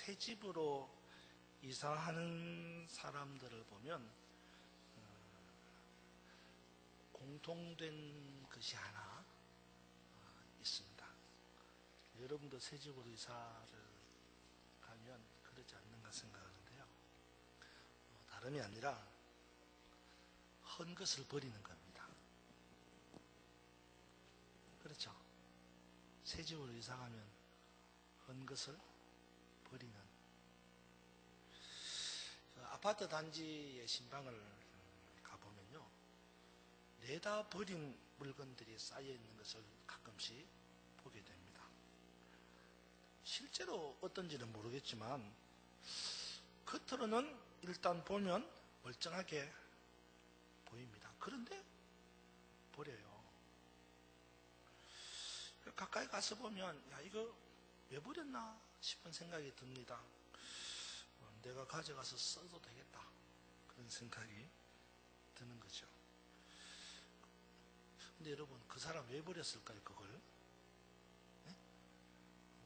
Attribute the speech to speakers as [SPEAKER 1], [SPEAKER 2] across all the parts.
[SPEAKER 1] 새 집으로 이사하는 사람들을 보면 공통된 것이 하나 있습니다. 여러분도 새 집으로 이사를 가면 그러지 않는가 생각하는데요. 다름이 아니라 헌 것을 버리는 겁니다. 그렇죠? 새 집으로 이사 가면 헌 것을 버리는, 아파트 단지의 신방을 가보면요, 내다 버린 물건들이 쌓여 있는 것을 가끔씩 보게 됩니다. 실제로 어떤지는 모르겠지만 겉으로는 일단 보면 멀쩡하게 보입니다. 그런데 버려요. 가까이 가서 보면 야, 이거 왜 버렸나 싶은 생각이 듭니다. 내가 가져가서 써도 되겠다, 그런 생각이 드는 거죠. 근데 여러분, 그 사람 왜 버렸을까요, 그걸? 네?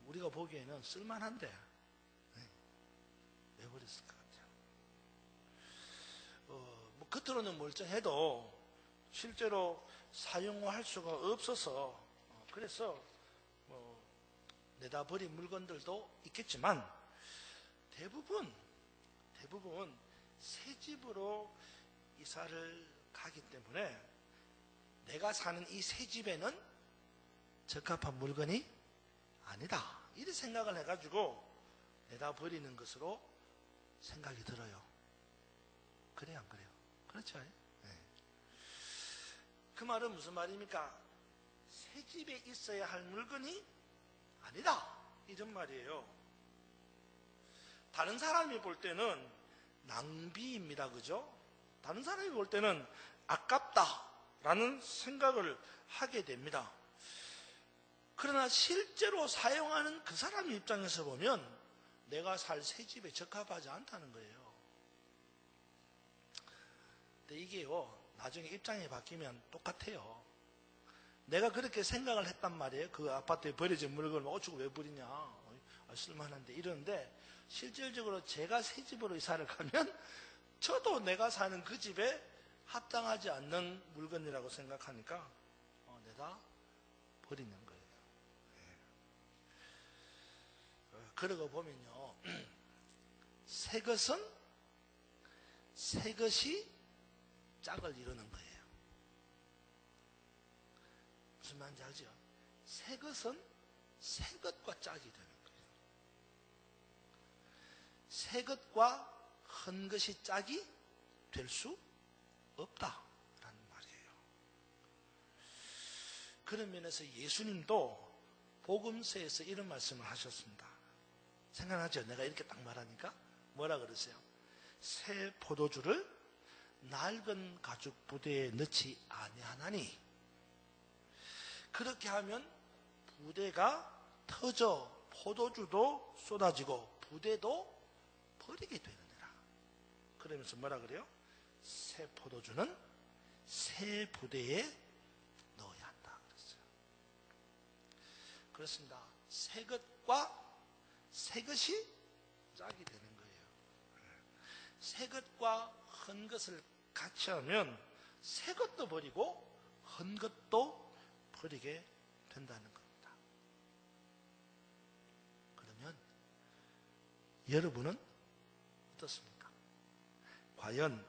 [SPEAKER 1] 우리가 보기에는 쓸만한데 왜 버렸을 것 같아요? 뭐 겉으로는 멀쩡해도 실제로 사용할 수가 없어서, 그래서 뭐 내다 버린 물건들도 있겠지만 대부분 새 집으로 이사를 가기 때문에 내가 사는 이 새 집에는 적합한 물건이 아니다, 이런 생각을 해가지고 내다 버리는 것으로 생각이 들어요. 그래요, 안 그래요? 그렇죠? 네. 그 말은 무슨 말입니까? 새 집에 있어야 할 물건이 아니다, 이런 말이에요. 다른 사람이 볼 때는 낭비입니다. 그죠? 다른 사람이 볼 때는 아깝다라는 생각을 하게 됩니다. 그러나 실제로 사용하는 그 사람 입장에서 보면 내가 살 새 집에 적합하지 않다는 거예요. 근데 이게요, 나중에 입장이 바뀌면 똑같아요. 내가 그렇게 생각을 했단 말이에요. 그 아파트에 버려진 물건을 어쩌고 왜 버리냐, 쓸만한데, 이러는데 실질적으로 제가 새 집으로 이사를 가면 저도 내가 사는 그 집에 합당하지 않는 물건이라고 생각하니까 내다 버리는 거예요. 그러고 보면요, 새 것이 짝을 이루는 거예요. 무슨 말인지 알죠? 새 것은 새 것과 짝이 되는 거예요. 새 것과 헌 것이 짝이 될 수 없다라는 말이에요. 그런 면에서 예수님도 복음서에서 이런 말씀을 하셨습니다. 생각나죠? 내가 이렇게 딱 말하니까 뭐라 그러세요? 새 포도주를 낡은 가죽 부대에 넣지 아니하나니, 그렇게 하면 부대가 터져 포도주도 쏟아지고 부대도 버리게 되느니라. 그러면서 뭐라 그래요? 새 포도주는 새 부대에 넣어야 한다 그랬어요. 그렇습니다. 새 것과 새 것이 짝이 되는 거예요. 새 것과 헌 것을 같이 하면 새 것도 버리고 헌 것도 버리게 된다는 겁니다. 그러면 여러분은 어떻습니까? 과연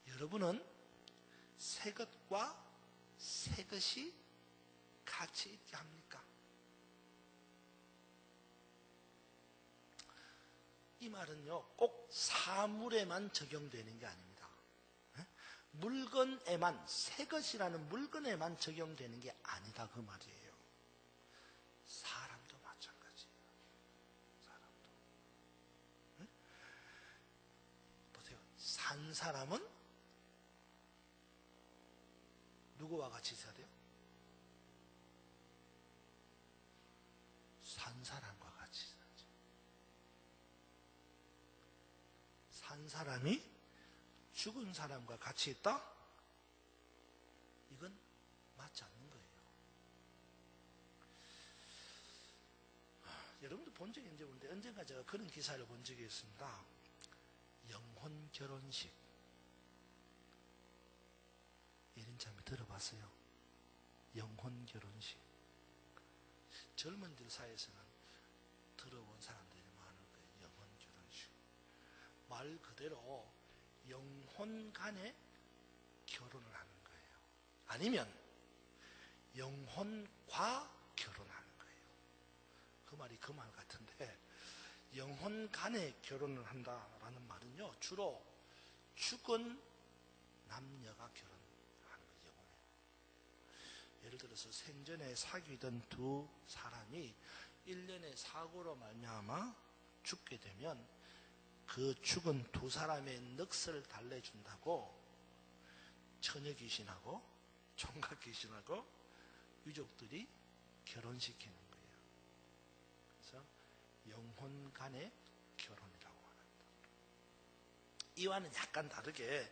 [SPEAKER 1] 여러분은 새 것과 새 것이 같이 있게 합니까? 이 말은요, 꼭 사물에만 적용되는 게 아닙니다. 물건에만, 새 것이라는 물건에만 적용되는 게 아니다, 그 말이에요. 사람도 마찬가지예요. 사람도. 보세요. 산 사람은 누구와 같이 있어야 돼요? 산 사람과 같이 있어야죠. 산 사람이 죽은 사람과 같이 있다? 이건 맞지 않는 거예요. 여러분들 본 적이 있는지 모르는데 언젠가 제가 그런 기사를 본 적이 있습니다. 영혼 결혼식. 이런 참 들어봤어요. 영혼 결혼식. 젊은들 사이에서는 들어본 사람들이 많을 거예요. 영혼 결혼식. 말 그대로 영혼 간에 결혼을 하는 거예요. 아니면 영혼과 결혼하는 거예요. 그 말이 그 말 같은데, 영혼 간에 결혼을 한다라는 말은요, 주로 죽은 남녀가 결혼하는 거예요. 영혼에. 예를 들어서 생전에 사귀던 두 사람이 1년의 사고로 말미암아 죽게 되면 그 죽은 두 사람의 넋을 달래준다고 처녀 귀신하고 총각 귀신하고 유족들이 결혼시키는 거예요. 그래서 영혼 간의 결혼이라고 합니다. 이와는 약간 다르게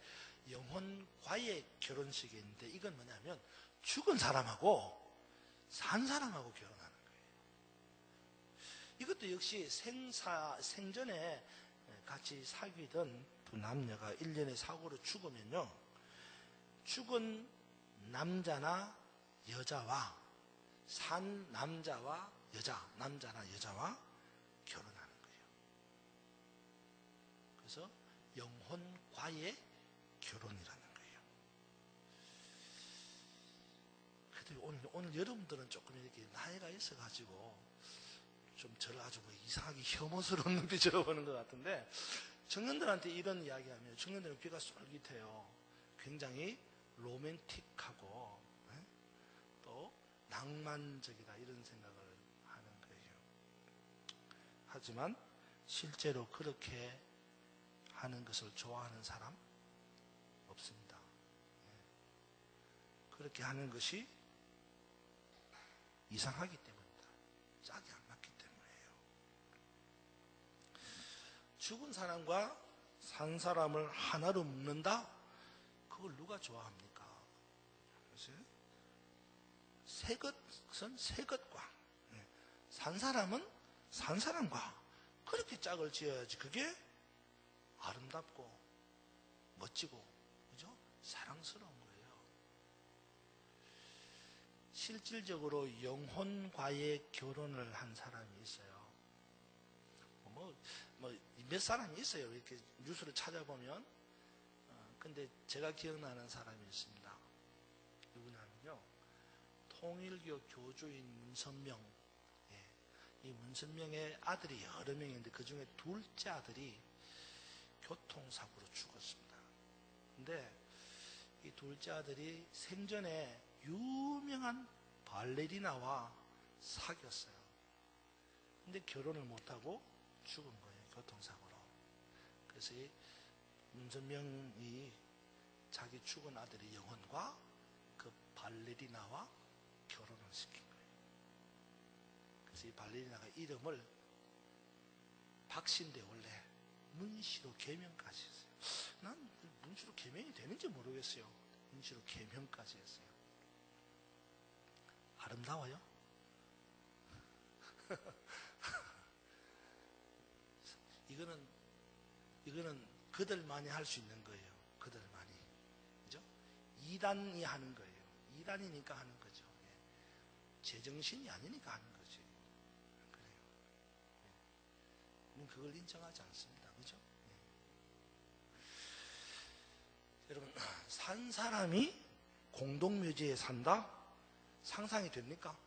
[SPEAKER 1] 영혼과의 결혼식이 있는데, 이건 뭐냐면 죽은 사람하고 산 사람하고 결혼하는 거예요. 이것도 역시 생전에 같이 사귀던 두 남녀가 1년의 사고로 죽으면요, 죽은 남자나 여자와 산 남자와 여자, 남자나 여자와 결혼하는 거예요. 그래서 영혼과의 결혼이라는 거예요. 그래도 오늘 여러분들은 조금 이렇게 나이가 있어가지고 좀 저를 아주 이상하게 혐오스러운 눈빛으로 보는 것 같은데, 청년들한테 이런 이야기하면 청년들은 귀가 쏠깃해요. 굉장히 로맨틱하고 또 낭만적이다, 이런 생각을 하는 거예요. 하지만 실제로 그렇게 하는 것을 좋아하는 사람 없습니다. 그렇게 하는 것이 이상하기 때문입니다. 짝이 안 맞기 때문이에요. 죽은 사람과 산 사람을 하나로 묶는다? 그걸 누가 좋아합니까? 새 것은 새 것과, 산 사람은 산 사람과 그렇게 짝을 지어야지 그게 아름답고 멋지고, 그죠? 사랑스러운 거예요. 실질적으로 영혼과의 결혼을 한 사람이 있어요. 몇 사람이 있어요. 이렇게 뉴스를 찾아보면. 근데 제가 기억나는 사람이 있습니다. 누구냐면요, 통일교 교주인 문선명. 이 문선명의 아들이 여러 명인데 그 중에 둘째 아들이 교통사고로 죽었습니다. 근데 이 둘째 아들이 생전에 유명한 발레리나와 사귀었어요. 근데 결혼을 못하고 죽은 거예요. 교통사고로. 그래서 이 문선명이 자기 죽은 아들의 영혼과 그 발레리나와 결혼을 시킨 거예요. 그래서 이 발레리나가 이름을 박씨인데 원래 문씨로 개명까지 했어요. 난 문씨로 개명이 되는지 모르겠어요. 문씨로 개명까지 했어요. 아름다워요? 이거는 그들만이 할 수 있는 거예요. 그들만이. 그죠? 이단이 하는 거예요. 이단이니까 하는 거죠. 제정신이 아니니까 하는 거지. 그래요. 우리는 그걸 인정하지 않습니다. 그죠? 여러분, 산 사람이 공동묘지에 산다? 상상이 됩니까?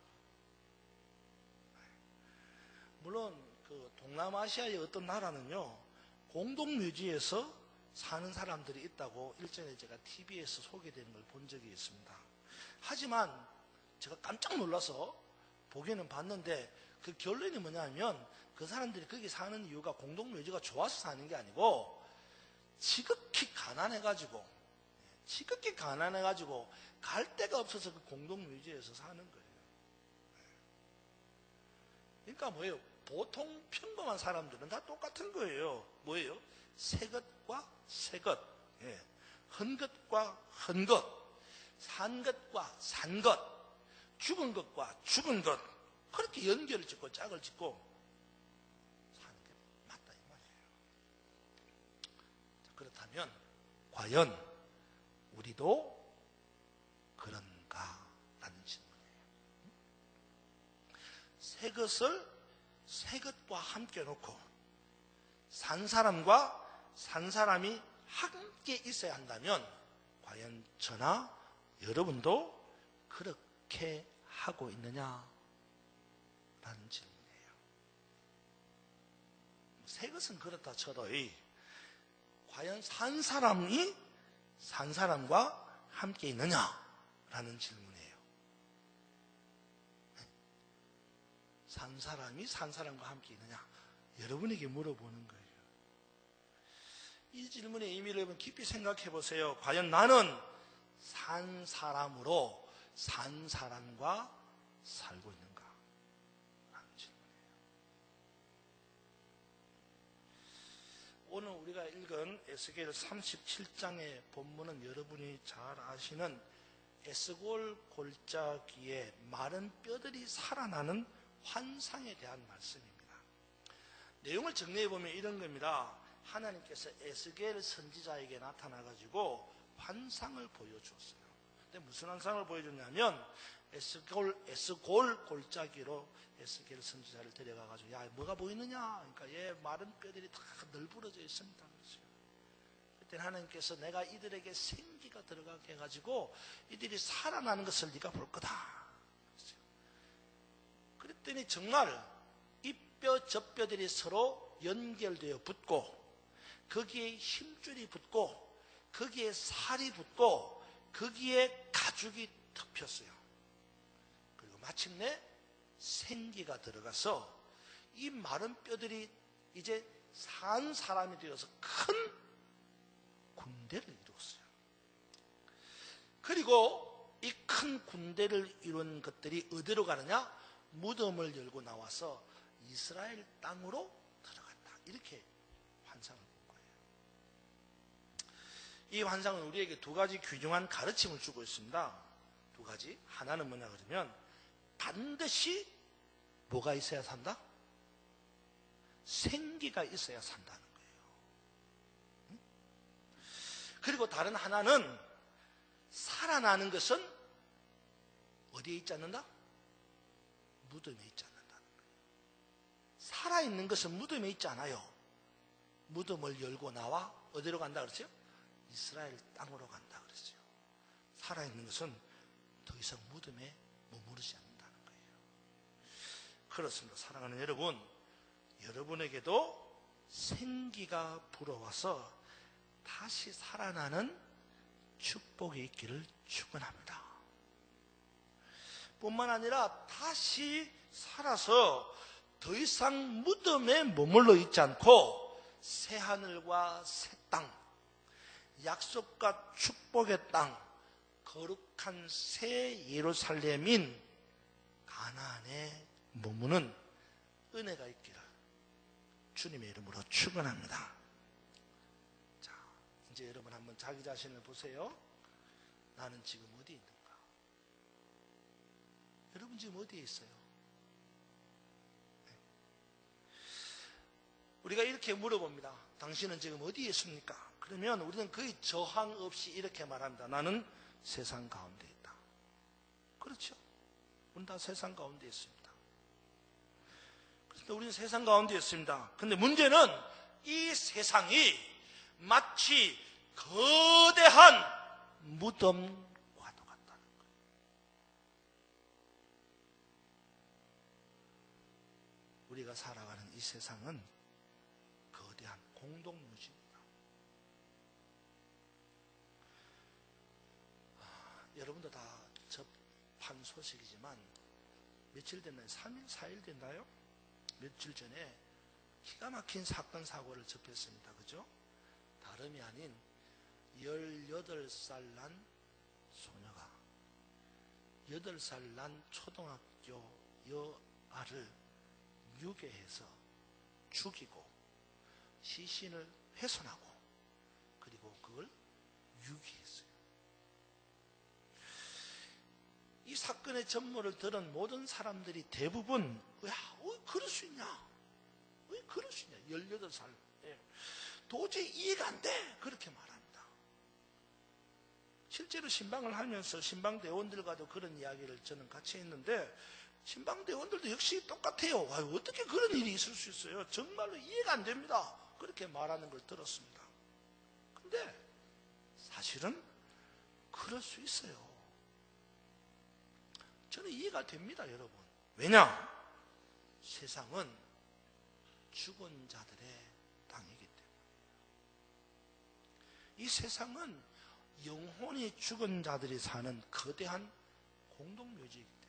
[SPEAKER 1] 물론 그 동남아시아의 어떤 나라는요, 공동묘지에서 사는 사람들이 있다고 일전에 제가 TV에서 소개되는 걸 본 적이 있습니다. 하지만 제가 깜짝 놀라서 보기는 봤는데, 그 결론이 뭐냐면 그 사람들이 거기 사는 이유가 공동묘지가 좋아서 사는 게 아니고 지극히 가난해가지고 갈 데가 없어서 그 공동묘지에서 사는 거예요. 그러니까 뭐예요? 보통 평범한 사람들은 다 똑같은 거예요. 뭐예요? 새 것과 새 것, 헌 것과 헌 것, 산 것과 산 것, 죽은 것과 죽은 것, 그렇게 연결을 짓고 짝을 짓고 한다면 과연 우리도 그런가라는 질문이에요. 새 것을 새 것과 함께 놓고 산 사람과 산 사람이 함께 있어야 한다면 과연 저나 여러분도 그렇게 하고 있느냐라는 질문이에요. 새 것은 그렇다 쳐도 과연 산 사람이 산 사람과 함께 있느냐라는 질문이에요. 산 사람이 산 사람과 함께 있느냐? 여러분에게 물어보는 거예요. 이 질문의 의미를 여러분 깊이 생각해 보세요. 과연 나는 산 사람으로 산 사람과 살고 있는가? 라는 질문이에요. 오늘 우리가 읽은 에스겔 37장의 본문은 여러분이 잘 아시는 에스골 골짜기에 마른 뼈들이 살아나는 환상에 대한 말씀입니다. 내용을 정리해 보면 이런 겁니다. 하나님께서 에스겔 선지자에게 나타나가지고 환상을 보여주었어요. 근데 무슨 환상을 보여줬냐면 에스골 골짜기로 에스겔 선지자를 데려가가지고 야 뭐가 보이느냐? 그러니까 얘 마른 뼈들이 다 널브러져 있습니다. 그랬어요. 그때 하나님께서 내가 이들에게 생기가 들어가게 해가지고 이들이 살아나는 것을 네가 볼 거다. 그랬어요. 그랬더니 정말 이 뼈 저 뼈들이 서로 연결되어 붙고 거기에 힘줄이 붙고 거기에 살이 붙고 거기에 가죽이 덮였어요. 그리고 마침내 생기가 들어가서 이 마른 뼈들이 이제 산 사람이 되어서 큰 군대를 이루었어요. 그리고 이 큰 군대를 이룬 것들이 어디로 가느냐? 무덤을 열고 나와서 이스라엘 땅으로 들어갔다. 이렇게 환상을 본 거예요. 이 환상은 우리에게 두 가지 귀중한 가르침을 주고 있습니다. 두 가지. 하나는 뭐냐 그러면 반드시 뭐가 있어야 산다? 생기가 있어야 산다는 거예요. 그리고 다른 하나는 살아나는 것은 어디에 있지 않는다? 무덤에 있지 않는다는 거예요. 살아있는 것은 무덤에 있지 않아요. 무덤을 열고 나와 어디로 간다 그랬죠? 이스라엘 땅으로 간다 그랬어요. 살아있는 것은 더 이상 무덤에 머무르지 않는다는 거예요. 그렇습니다. 사랑하는 여러분, 여러분에게도 생기가 불어와서 다시 살아나는 축복이 있기를 축원합니다. 뿐만 아니라 다시 살아서 더 이상 무덤에 머물러 있지 않고 새 하늘과 새 땅, 약속과 축복의 땅, 거룩한 새 예루살렘인 가나안에 머무는 은혜가 있기를 주님의 이름으로 축원합니다. 자, 이제 여러분 한번 자기 자신을 보세요. 나는 지금 어디 있는가? 여러분 지금 어디에 있어요? 네. 우리가 이렇게 물어봅니다. 당신은 지금 어디에 있습니까? 그러면 우리는 거의 저항 없이 이렇게 말합니다. 나는 세상 가운데 있다. 그렇죠? 우리는 다 세상 가운데 있습니다. 그런데 우리는 세상 가운데 있습니다. 그런데 문제는 이 세상이 마치 거대한 무덤과도 같다는 거예요. 우리가 살아가는 이 세상은 거대한 공동묘지입니다. 여러분도 다 접한 소식이지만 며칠 됐나요? 3일, 4일 됐나요? 며칠 전에 기가 막힌 사건 사고를 접했습니다. 그죠? 다름이 아닌 18살 난 소녀가 8살 난 초등학교 여아를 유괴해서 죽이고 시신을 훼손하고 그리고 그걸 유기했어요. 이 사건의 전모를 들은 모든 사람들이 대부분 야, 왜 그럴 수 있냐? 왜 그럴 수 있냐? 18살 도저히 이해가 안 돼. 그렇게 말합니다. 실제로 신방을 하면서 신방대원들과도 그런 이야기를 저는 같이 했는데 신방대원들도 역시 똑같아요. 어떻게 그런 일이 있을 수 있어요? 정말로 이해가 안 됩니다. 그렇게 말하는 걸 들었습니다. 근데 사실은 그럴 수 있어요. 저는 이해가 됩니다, 여러분. 왜냐? 세상은 죽은 자들의 땅이기 때문에. 이 세상은 영혼이 죽은 자들이 사는 거대한 공동묘지이기 때문에.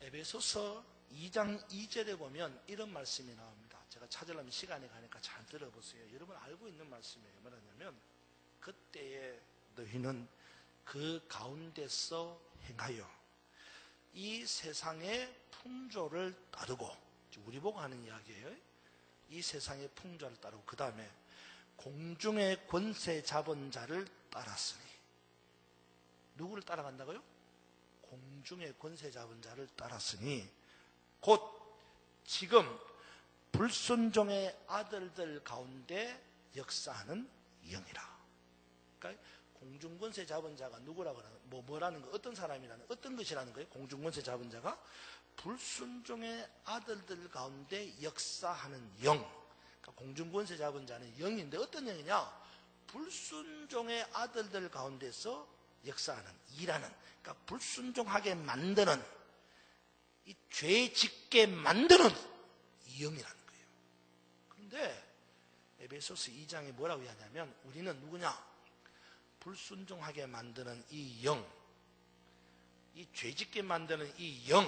[SPEAKER 1] 에베소서 2장 2절에 보면 이런 말씀이 나옵니다. 제가 찾으려면 시간이 가니까 잘 들어보세요. 여러분 알고 있는 말씀이에요. 뭐냐면 그때에 너희는 그 가운데서 행하여 이 세상의 풍조를 따르고, 우리 보고 하는 이야기예요. 이 세상의 풍조를 따르고 그 다음에 공중의 권세 잡은 자를 따랐으니. 누구를 따라간다고요? 공중의 권세 잡은 자를 따랐으니 곧 지금 불순종의 아들들 가운데 역사하는 영이라. 그러니까 공중권세 잡은 자가 누구라고 하는, 뭐라는 거, 어떤 사람이라는, 어떤 것이라는 거예요? 공중권세 잡은 자가 불순종의 아들들 가운데 역사하는 영. 그러니까 공중권세 잡은 자는 영인데 어떤 영이냐? 불순종의 아들들 가운데서 역사하는, 일하는, 그러니까 불순종하게 만드는, 이 죄 짓게 만드는 이 영이라는 거예요. 그런데 에베소서 2장에 뭐라고 하냐면 우리는 누구냐? 불순종하게 만드는 이 영, 이 죄짓게 만드는 이 영,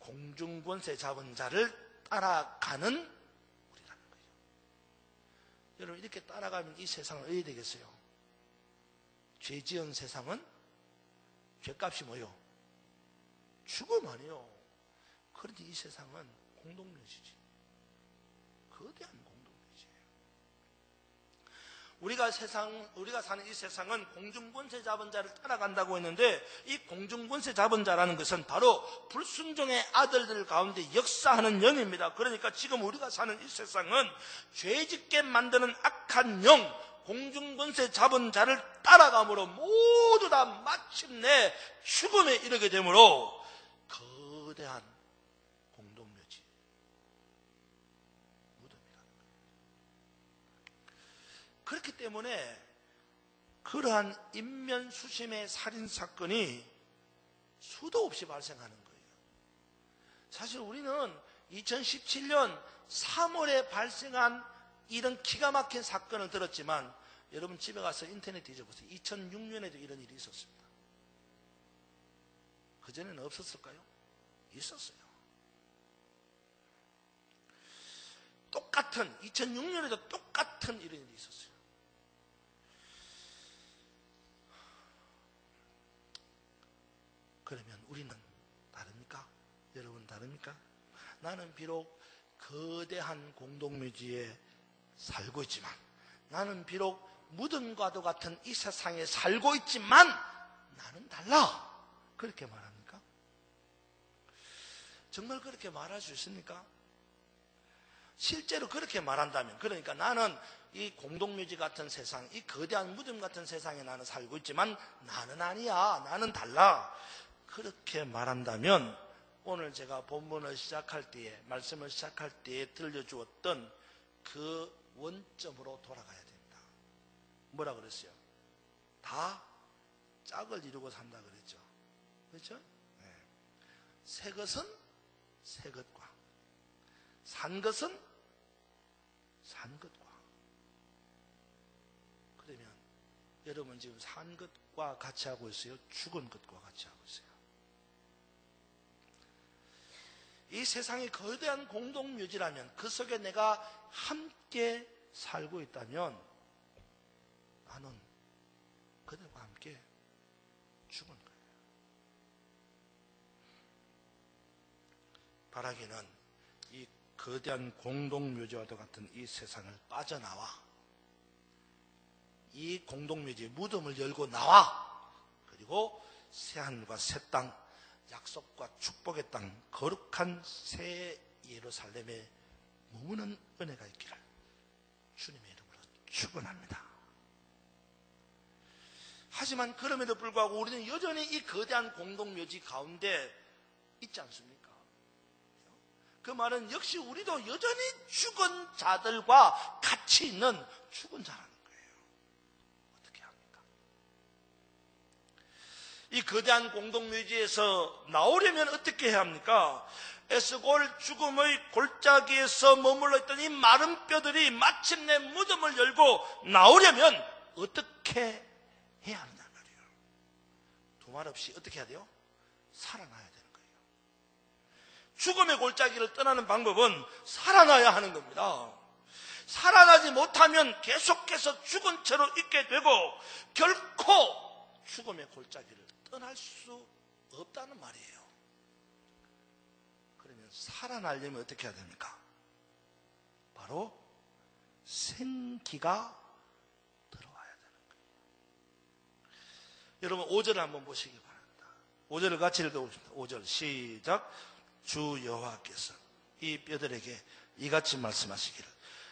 [SPEAKER 1] 공중권세 잡은 자를 따라가는 우리라는 거예요. 여러분 이렇게 따라가면 이 세상은 어디 되겠어요? 죄 지은 세상은 죄값이 뭐요? 죽음 아니요. 그런데 이 세상은 공동묘지지. 거대한 공동묘지예요. 우리가 사는 이 세상은 공중권세 잡은 자를 따라간다고 했는데 이 공중권세 잡은 자라는 것은 바로 불순종의 아들들 가운데 역사하는 영입니다. 그러니까 지금 우리가 사는 이 세상은 죄짓게 만드는 악한 영, 공중권세 잡은 자를 따라감으로 모두 다 마침내 죽음에 이르게 되므로 거대한 공동묘지, 무덤이라는 거예요. 그렇기 때문에 그러한 인면수심의 살인사건이 수도 없이 발생하는 거예요. 사실 우리는 2017년 3월에 발생한 이런 기가 막힌 사건을 들었지만 여러분 집에 가서 인터넷 뒤져보세요. 2006년에도 이런 일이 있었습니다. 그전에는 없었을까요? 있었어요. 똑같은 2006년에도 똑같은 이런 일이 있었어요. 그러면 우리는 다릅니까? 여러분 다릅니까? 나는 비록 거대한 공동묘지에 살고 있지만, 나는 비록 무덤과도 같은 이 세상에 살고 있지만 나는 달라. 그렇게 말합니까? 정말 그렇게 말할 수 있습니까? 실제로 그렇게 말한다면, 그러니까 나는 이 공동묘지 같은 세상, 이 거대한 무덤 같은 세상에 나는 살고 있지만 나는 아니야, 나는 달라, 그렇게 말한다면 오늘 제가 본문을 시작할 때에, 말씀을 시작할 때에 들려주었던 그 원점으로 돌아가야 됩니다. 뭐라 그랬어요? 다 짝을 이루고 산다 그랬죠. 그렇죠? 네. 새 것은 새 것과, 산 것은 산 것과. 그러면 여러분 지금 산 것과 같이 하고 있어요? 죽은 것과 같이 하고 있어요? 이 세상이 거대한 공동묘지라면, 그 속에 내가 함께 살고 있다면 나는 그들과 함께 죽은 거예요. 바라기는 이 거대한 공동묘지와도 같은 이 세상을 빠져나와 이 공동묘지의 무덤을 열고 나와, 그리고 새하늘과 새 땅, 약속과 축복의 땅, 거룩한 새 예루살렘에 머무는 은혜가 있기를 주님의 이름으로 축원합니다. 하지만 그럼에도 불구하고 우리는 여전히 이 거대한 공동묘지 가운데 있지 않습니까? 그 말은 역시 우리도 여전히 죽은 자들과 같이 있는 죽은 자라는 거예요. 어떻게 합니까? 이 거대한 공동묘지에서 나오려면 어떻게 해야 합니까? 에스골 죽음의 골짜기에서 머물러 있던 이 마른 뼈들이 마침내 무덤을 열고 나오려면 어떻게 해야 하느냐 말이에요. 두말 없이 어떻게 해야 돼요? 살아나야 되는 거예요. 죽음의 골짜기를 떠나는 방법은 살아나야 하는 겁니다. 살아나지 못하면 계속해서 죽은 채로 있게 되고 결코 죽음의 골짜기를 떠날 수 없다는 말이에요. 그러면 살아나려면 어떻게 해야 됩니까? 바로 생기가 들어와야 되는 거예요. 여러분 5절을 한번 보시기 바랍니다. 5절을 같이 읽어보겠습니다. 5절 시작. 주 여호와께서 이 뼈들에게 이같이 말씀하시기를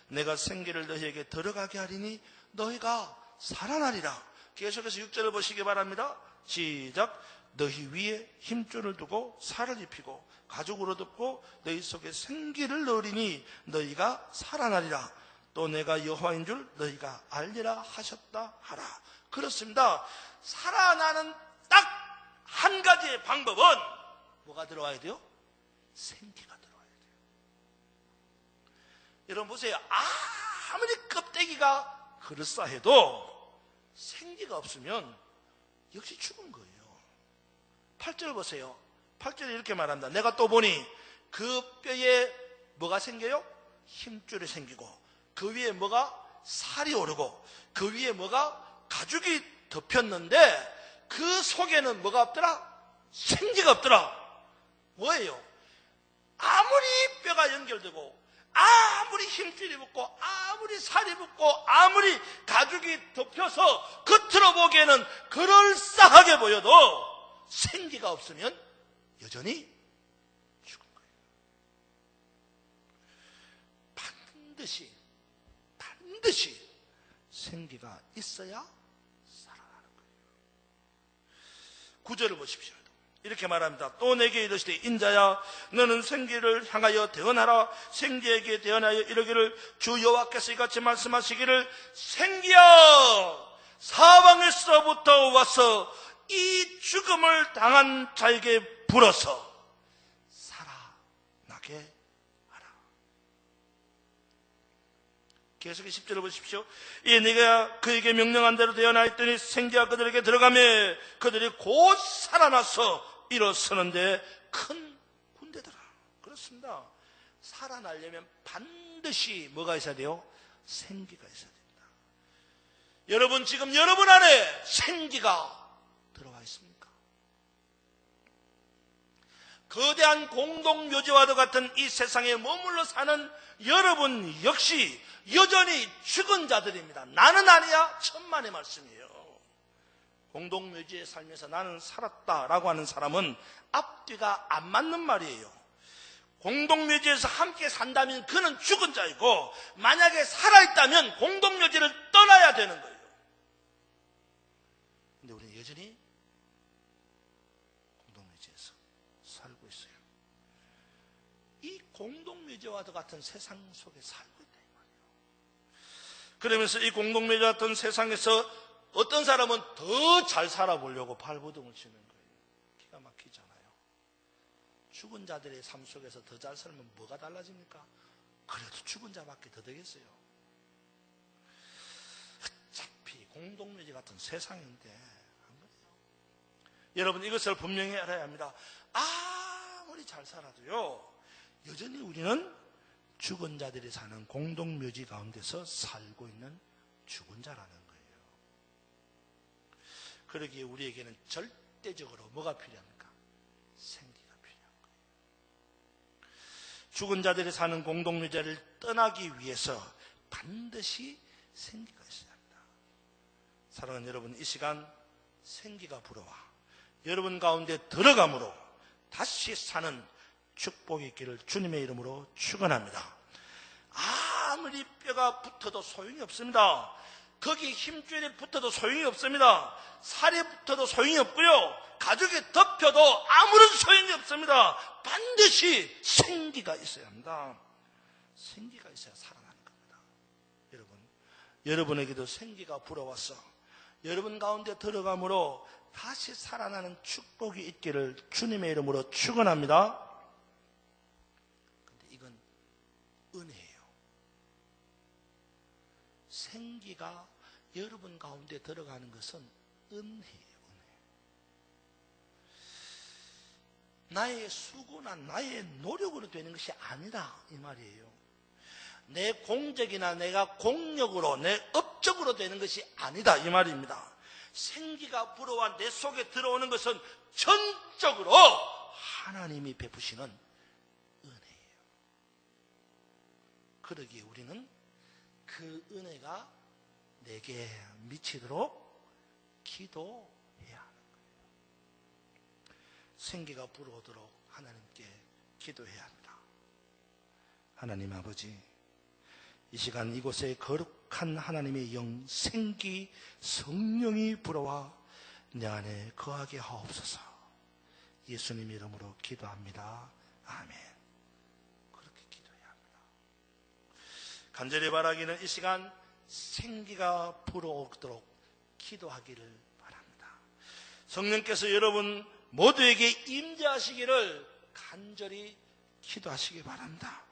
[SPEAKER 1] 내가 생기를 너희에게 들어가게 하리니 너희가 살아나리라. 계속해서 6절을 보시기 바랍니다. 시작. 너희 위에 힘줄을 두고 살을 입히고 가죽으로 덮고 너희 속에 생기를 넣으리니 너희가 살아나리라. 또 내가 여호와인 줄 너희가 알리라 하셨다 하라. 그렇습니다. 살아나는 딱 한 가지의 방법은 뭐가 들어와야 돼요? 생기가 들어와야 돼요. 여러분 보세요. 아무리 껍데기가 그럴싸해도 생기가 없으면 역시 죽은 거예요. 8절 보세요. 8절에 이렇게 말한다. 내가 또 보니 그 뼈에 뭐가 생겨요? 힘줄이 생기고 그 위에 뭐가 살이 오르고 그 위에 뭐가 가죽이 덮였는데 그 속에는 뭐가 없더라? 생기가 없더라. 뭐예요? 아무리 뼈가 연결되고 아무리 힘줄이 붙고 아무리 살이 붙고 아무리 가죽이 덮여서 겉으로 보기에는 그럴싸하게 보여도 생기가 없으면 여전히 죽은 거예요. 반드시 생기가 있어야 살아나는 거예요. 9절을 보십시오. 이렇게 말합니다. 또 내게 이르시되 인자야 너는 생기를 향하여 대언하라. 생기에게 대언하여 이르기를 주 여호와께서 이같이 말씀하시기를 생기야 사방에서부터 와서 이 죽음을 당한 자에게 불어서 살아나게 하라. 계속해서 10절을 보십시오. 이 네가 그에게 명령한 대로 되어나있더니 생기가 그들에게 들어가며 그들이 곧 살아나서 일어서는데 큰 군대더라. 그렇습니다. 살아나려면 반드시 뭐가 있어야 돼요? 생기가 있어야 됩니다. 여러분 지금 여러분 안에 생기가 들어와 있습니까? 거대한 공동묘지와도 같은 이 세상에 머물러 사는 여러분 역시 여전히 죽은 자들입니다. 나는 아니야. 천만의 말씀이에요. 공동묘지에 살면서 나는 살았다라고 하는 사람은 앞뒤가 안 맞는 말이에요. 공동묘지에서 함께 산다면 그는 죽은 자이고 만약에 살아있다면 공동묘지를 떠나야 되는 거예요. 근데 우리는 여전히 공동묘지에서 살고 있어요. 이 공동묘지와도 같은 세상 속에 살고 있다 이 말이에요. 그러면서 이 공동묘지와 같은 세상에서 어떤 사람은 더 잘 살아보려고 발버둥을 치는 거예요. 기가 막히잖아요. 죽은 자들의 삶 속에서 더 잘 살면 뭐가 달라집니까? 그래도 죽은 자밖에 더 되겠어요. 어차피 공동묘지 같은 세상인데 안 그래요? 여러분 이것을 분명히 알아야 합니다. 아무리 잘 살아도요 여전히 우리는 죽은 자들이 사는 공동묘지 가운데서 살고 있는 죽은 자라는 거예요. 그러기에 우리에게는 절대적으로 뭐가 필요합니까? 생기가 필요한 거예요. 죽은 자들이 사는 공동묘지를 떠나기 위해서 반드시 생기가 있어야 합니다. 사랑하는 여러분, 이 시간 생기가 불어와 여러분 가운데 들어감으로 다시 사는 축복이 있기를 주님의 이름으로 축원합니다. 아무리 뼈가 붙어도 소용이 없습니다. 거기 힘줄이 붙어도 소용이 없습니다. 살이 붙어도 소용이 없고요. 가죽이 덮여도 아무런 소용이 없습니다. 반드시 생기가 있어야 합니다. 생기가 있어야 살아나는 겁니다. 여러분에게도 생기가 불어와서 여러분 가운데 들어감으로 다시 살아나는 축복이 있기를 주님의 이름으로 축원합니다. 근데 이건 은혜예요. 생기가 여러분 가운데 들어가는 것은 은혜예요. 나의 수고나 나의 노력으로 되는 것이 아니다 이 말이에요. 내 공적이나 내가 공력으로 내 업적으로 되는 것이 아니다 이 말입니다. 생기가 불어와 내 속에 들어오는 것은 전적으로 하나님이 베푸시는 은혜예요. 그러기에 우리는 그 은혜가 내게 미치도록 기도해야 하는 거예요. 생기가 불어오도록 하나님께 기도해야 합니다. 하나님 아버지, 이 시간 이곳에 거룩한 하나님의 영, 생기, 성령이 불어와 내 안에 거하게 하옵소서. 예수님 이름으로 기도합니다. 아멘. 그렇게 기도해야 합니다. 간절히 바라기는 이 시간 생기가 불어오도록 기도하기를 바랍니다. 성령께서 여러분 모두에게 임재하시기를 간절히 기도하시기 바랍니다.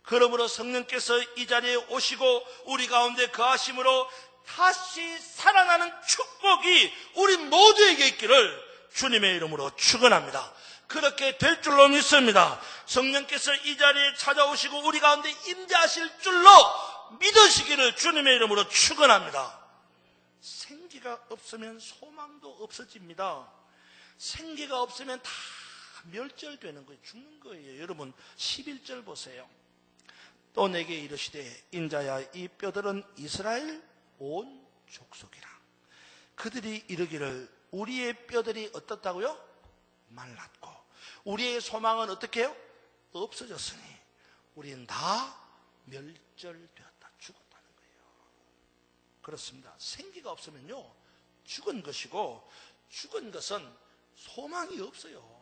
[SPEAKER 1] 그러므로 성령께서 이 자리에 오시고 우리 가운데 거하심으로 다시 살아나는 축복이 우리 모두에게 있기를 주님의 이름으로 축원합니다. 그렇게 될 줄로 믿습니다. 성령께서 이 자리에 찾아오시고 우리 가운데 임재하실 줄로 믿으시기를 주님의 이름으로 축원합니다. 생기가 없으면 소망도 없어집니다. 생기가 없으면 다 멸절되는 거예요. 죽는 거예요. 여러분 11절 보세요. 또 내게 이르시되 인자야 이 뼈들은 이스라엘 온 족속이라. 그들이 이르기를 우리의 뼈들이 어떻다고요? 말랐고 우리의 소망은 어떻게 해요? 없어졌으니 우리는 다 멸절되었다. 죽었다는 거예요. 그렇습니다. 생기가 없으면요 죽은 것이고 죽은 것은 소망이 없어요.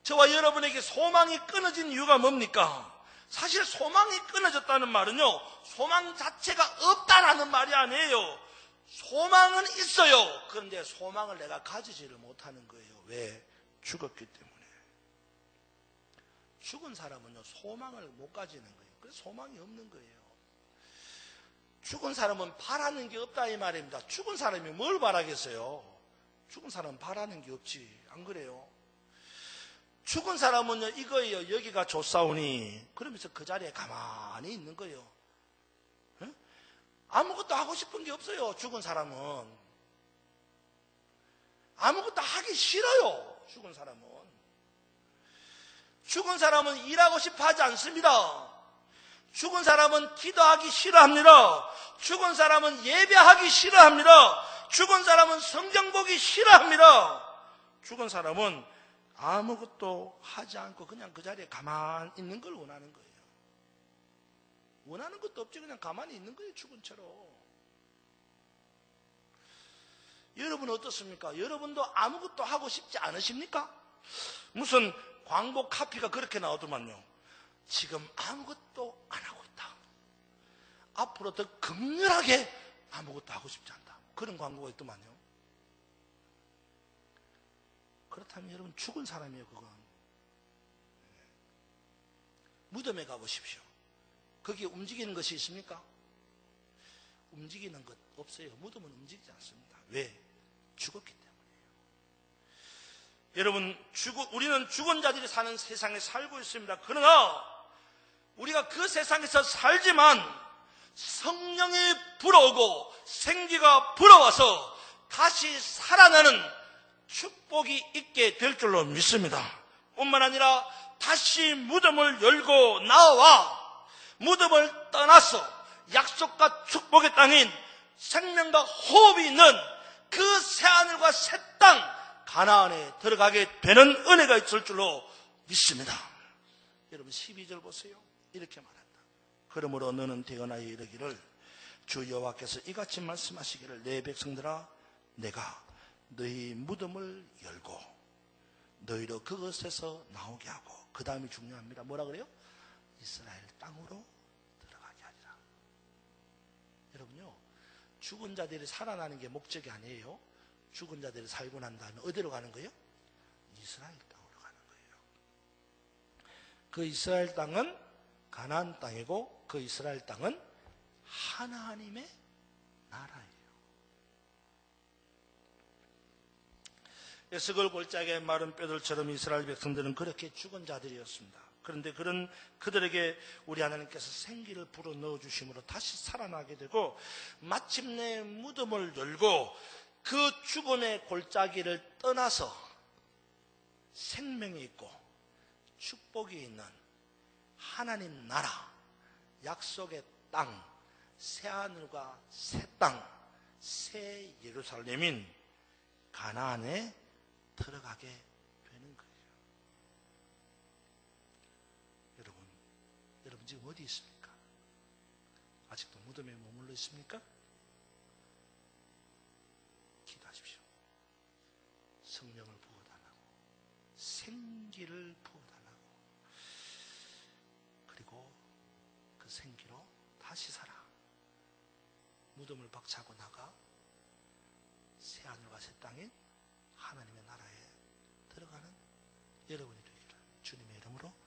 [SPEAKER 1] 저와 여러분에게 소망이 끊어진 이유가 뭡니까? 사실 소망이 끊어졌다는 말은요 소망 자체가 없다라는 말이 아니에요. 소망은 있어요. 그런데 소망을 내가 가지지를 못하는 거예요. 왜? 죽었기 때문에. 죽은 사람은요 소망을 못 가지는 거예요. 그래서 소망이 없는 거예요. 죽은 사람은 바라는 게 없다 이 말입니다. 죽은 사람이 뭘 바라겠어요? 죽은 사람은 바라는 게 없지. 안 그래요? 죽은 사람은요 이거예요. 여기가 좋사오니 그러면서 그 자리에 가만히 있는 거예요. 응? 아무것도 하고 싶은 게 없어요. 죽은 사람은 아무것도 하기 싫어요. 죽은 사람은 일하고 싶어 하지 않습니다. 죽은 사람은 기도하기 싫어합니다. 죽은 사람은 예배하기 싫어합니다. 죽은 사람은 성경 보기 싫어합니다. 죽은 사람은 아무것도 하지 않고 그냥 그 자리에 가만히 있는 걸 원하는 거예요. 원하는 것도 없지. 그냥 가만히 있는 거예요. 죽은 채로. 여러분 어떻습니까? 여러분도 아무것도 하고 싶지 않으십니까? 무슨 광고 카피가 그렇게 나오더만요. 지금 아무것도 안 하고 있다. 앞으로 더 극렬하게 아무것도 하고 싶지 않다. 그런 광고가 있더만요. 그렇다면 여러분 죽은 사람이에요. 그건. 무덤에 가보십시오. 거기에 움직이는 것이 있습니까? 움직이는 것 없어요. 무덤은 움직이지 않습니다. 왜? 죽었기 때문이에요. 여러분 우리는 죽은 자들이 사는 세상에 살고 있습니다. 그러나 우리가 그 세상에서 살지만 성령이 불어오고 생기가 불어와서 다시 살아나는 축복이 있게 될 줄로 믿습니다. 뿐만 아니라 다시 무덤을 열고 나와 무덤을 떠나서 약속과 축복의 땅인 생명과 호흡이 있는 그 새하늘과 새 땅 가나안에 들어가게 되는 은혜가 있을 줄로 믿습니다. 여러분 12절 보세요. 이렇게 말한다. 그러므로 너는 대언하여 이르기를 주 여호와께서 이같이 말씀하시기를 내 백성들아 내가 너희 무덤을 열고 너희로 그것에서 나오게 하고 그 다음이 중요합니다. 뭐라 그래요? 이스라엘 땅으로 들어가게 하리라. 여러분요, 죽은 자들이 살아나는 게 목적이 아니에요. 죽은 자들이 살고 난 다음에 어디로 가는 거예요? 이스라엘 땅으로 가는 거예요. 그 이스라엘 땅은 가나안 땅이고 그 이스라엘 땅은 하나님의 나라예요. 에스겔 골짜기의 마른 뼈들처럼 이스라엘 백성들은 그렇게 죽은 자들이었습니다. 그런데 그런 그들에게 우리 하나님께서 생기를 불어넣어 주심으로 다시 살아나게 되고 마침내 무덤을 열고 그 죽음의 골짜기를 떠나서 생명이 있고 축복이 있는 하나님 나라, 약속의 땅, 새하늘과 새 땅, 새 예루살렘인 가나안에 들어가게 되는 거예요. 여러분 지금 어디 있습니까? 아직도 무덤에 머물러 있습니까? 기도하십시오. 성령을 부어달라고, 생기를 부어달라고, 그리고 그 생기로 다시 살아 무덤을 박차고 나가 새하늘과 새 땅인 하나님의 나라에 들어가는 여러분이 되기를 주님의 이름으로